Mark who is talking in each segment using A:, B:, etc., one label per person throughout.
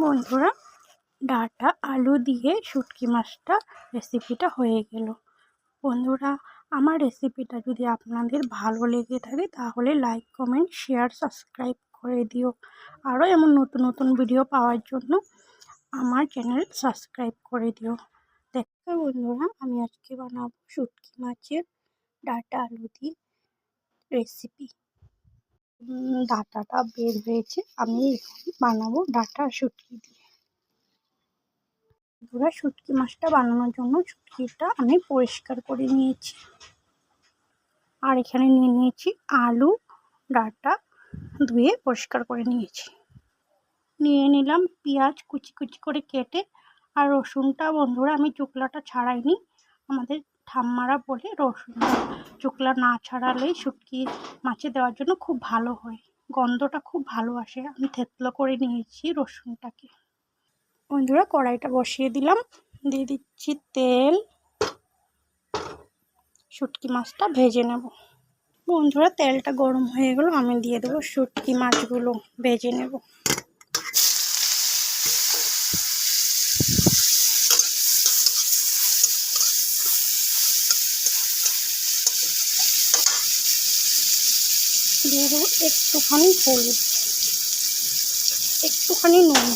A: বন্ধুরা, ডাঁটা আলু দিয়ে শুটকি মাছটা রেসিপিটা হয়ে গেল। বন্ধুরা, আমার রেসিপিটা যদি আপনাদের ভালো লেগে থাকে তাহলে লাইক, কমেন্ট, শেয়ার, সাবস্ক্রাইব করে দিও। আরও এমন নতুন নতুন ভিডিও পাওয়ার জন্য আমার চ্যানেল সাবস্ক্রাইব করে দিও। দেখো বন্ধুরা, আমি আজকে বানাবো শুটকি মাছের ডাঁটা আলু দিয়ে রেসিপি। ডাঁটাটা বের হয়েছে, আমি এখন বানাবো ডাঁটা শুটকি দিয়ে। বন্ধুরা, শুটকি মাছটা বানানোর জন্য শুটকিটা আমি পরিষ্কার করে নিয়েছি। আর এখানে নিয়ে নিয়েছি আলু, ডাঁটা ধুয়ে পরিষ্কার করে নিয়েছি। নিয়ে নিলাম পেঁয়াজ কুচি কুচি করে কেটে। আর রসুনটা বন্ধুরা আমি চোকলাটা ছাড়াইনি। আমাদের ঠাম্মারা বলে রসুনটা চোকলা না ছাড়ালেই শুটকি মাছে দেওয়ার জন্য খুব ভালো হয়, গন্ধটা খুব ভালো আসে। আমি থেতলো করে নিয়েছি রসুনটাকে। বন্ধুরা, কড়াইটা বসিয়ে দিলাম, দিয়ে দিচ্ছি তেল। শুটকি মাছটা ভেজে নেব। বন্ধুরা, তেলটা গরম হয়ে গেল, আমি দিয়ে দেবো শুটকি মাছগুলো ভেজে নেব। দিয়ে দেবো একটুখানি হলুদ, একটুখানি নুন।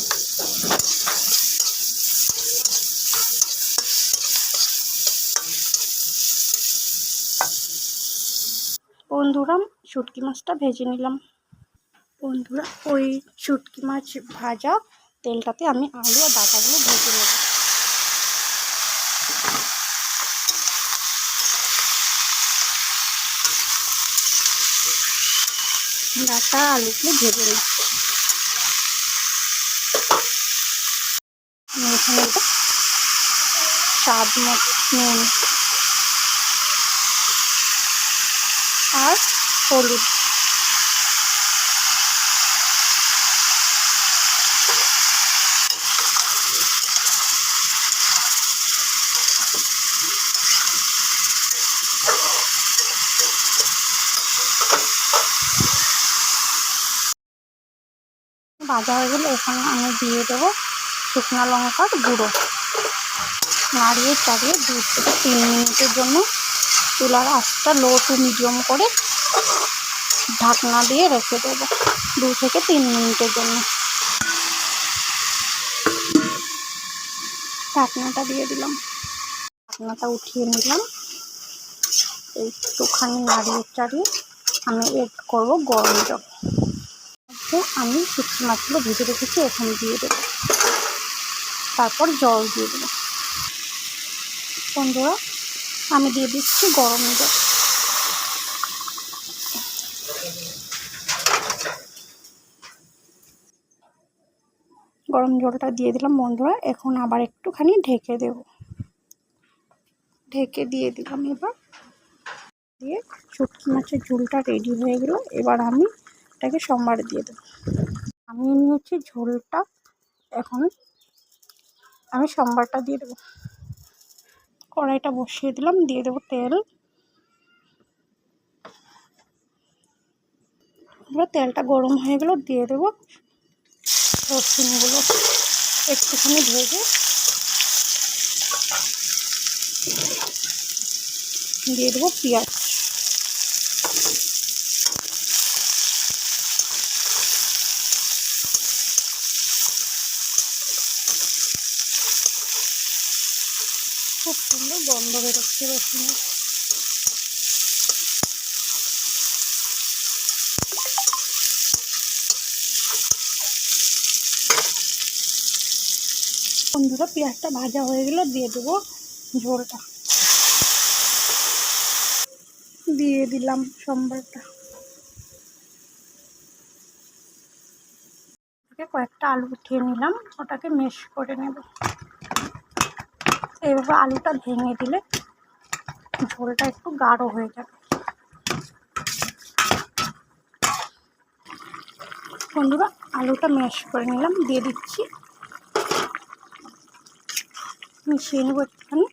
A: বন্ধুরা, শুটকি মাছটা ভেজে নিলাম। বন্ধুরা, ওই শুটকি মাছ ভাজা তেলটাতে আমি আলু আর ডাঁটাগুলো ভেজে নেব। ডাঁটা আলুগুলো ভেজে নেব। এখানে স্বাদ মতো নুন আর হলুদ। ভাজা হয়ে গেলে এখানে আমি দিয়ে দেবো শুকনো লঙ্কার গুঁড়ো। নাড়িয়ে চাড়িয়ে 2 থেকে 3 মিনিটের জন্য চুলার আঁচটা লো টু মিডিয়াম করে ঢাকনা দিয়ে রেখে দেবো 2 থেকে 3 মিনিটের জন্য। ঢাকনাটা দিয়ে দিলাম, ঢাকনাটা উঠিয়ে নিলাম। একটুখানি নাড়িয়ে চাড়িয়ে আমি এড করবো গরম জল। আমি শুটকি মাছগুলো ভেজে রেখেছি, এখানে দিয়ে দেবো। তারপর জল দিয়ে দেবো। বন্ধুরা, আমি দিয়ে দিচ্ছি গরম জল। গরম জলটা দিয়ে দিলাম বন্ধুরা। এখন আবার একটুখানি ঢেকে দেব। ঢেকে দিয়ে দিলাম। এবার দিয়ে শুটকি মাছের ঝোলটা রেডি হয়ে গেল। এবার আমি এটাকে সম্বার দিয়ে দেবো। আমি নিয়েছি ঝোলটা, এখন আমি সম্বারটা দিয়ে দেবো। কড়াইটা বসিয়ে দিলাম, দিয়ে দেবো তেল। এবার তেলটা গরম হয়ে গেল, দিয়ে দেবো রসুনগুলো একটুখানি ভেজে দিয়ে দেবো পেঁয়াজ। খুব সুন্দর গন্ধ বেরোচ্ছে রসুনের। বন্ধুরা, পেঁয়াজটা ভাজা হয়ে গেলে দিয়ে দেবো ঝোলটা। দিয়ে দিলাম সম্বারটা। কয়েকটা আলু উঠিয়ে নিলাম, ওটাকে মেশ করে নেব। এইভাবে আলুটা ভেঙে দিলে ঝোলটা একটু গাঢ় হয়ে যাবে। বন্ধুরা, আলুটা মেশ করে নিলাম, দিয়ে দিচ্ছি। মিশিয়ে নেব একটুখানি।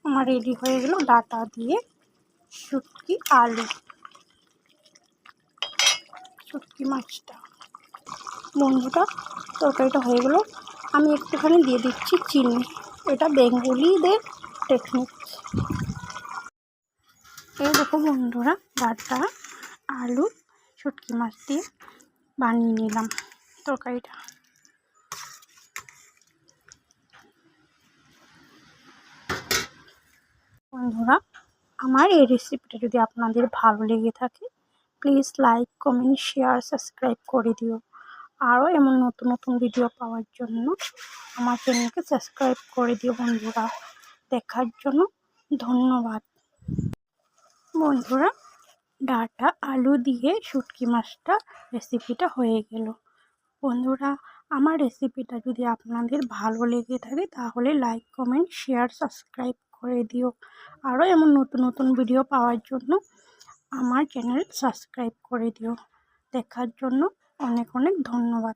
A: আমার রেডি হয়ে গেল ডাঁটা দিয়ে শুটকি আলু। শুটকি মাছটা। বন্ধুরা তরকারিটা হয়ে গেল, আমি একটুখানি দিয়ে দিচ্ছি চিনি। এটা বেঙ্গলিদের টেকনিক। এই দেখো বন্ধুরা, ডাঁটা আলু শুটকি মাছ দিয়ে বানিয়ে নিলাম তরকারিটা। বন্ধুরা আমার এই রেসিপিটা যদি আপনাদের ভালো লেগে থাকে, please like comment share subscribe করে দিও। আরও এমন নতুন নতুন ভিডিও পাওয়ার জন্য আমার চ্যানেলকে সাবস্ক্রাইব করে দিও বন্ধুরা। দেখার জন্য ধন্যবাদ। বন্ধুরা ডাঁটা আলু দিয়ে শুটকি মাছটা রেসিপিটা হয়ে গেল। বন্ধুরা আমার রেসিপিটা যদি আপনাদের ভালো লেগে থাকে তাহলে লাইক কমেন্ট শেয়ার সাবস্ক্রাইব করে দিও। আরও এমন নতুন নতুন ভিডিও পাওয়ার জন্য আমার চ্যানেল সাবস্ক্রাইব করে দিও। দেখার জন্য অনেক অনেক ধন্যবাদ।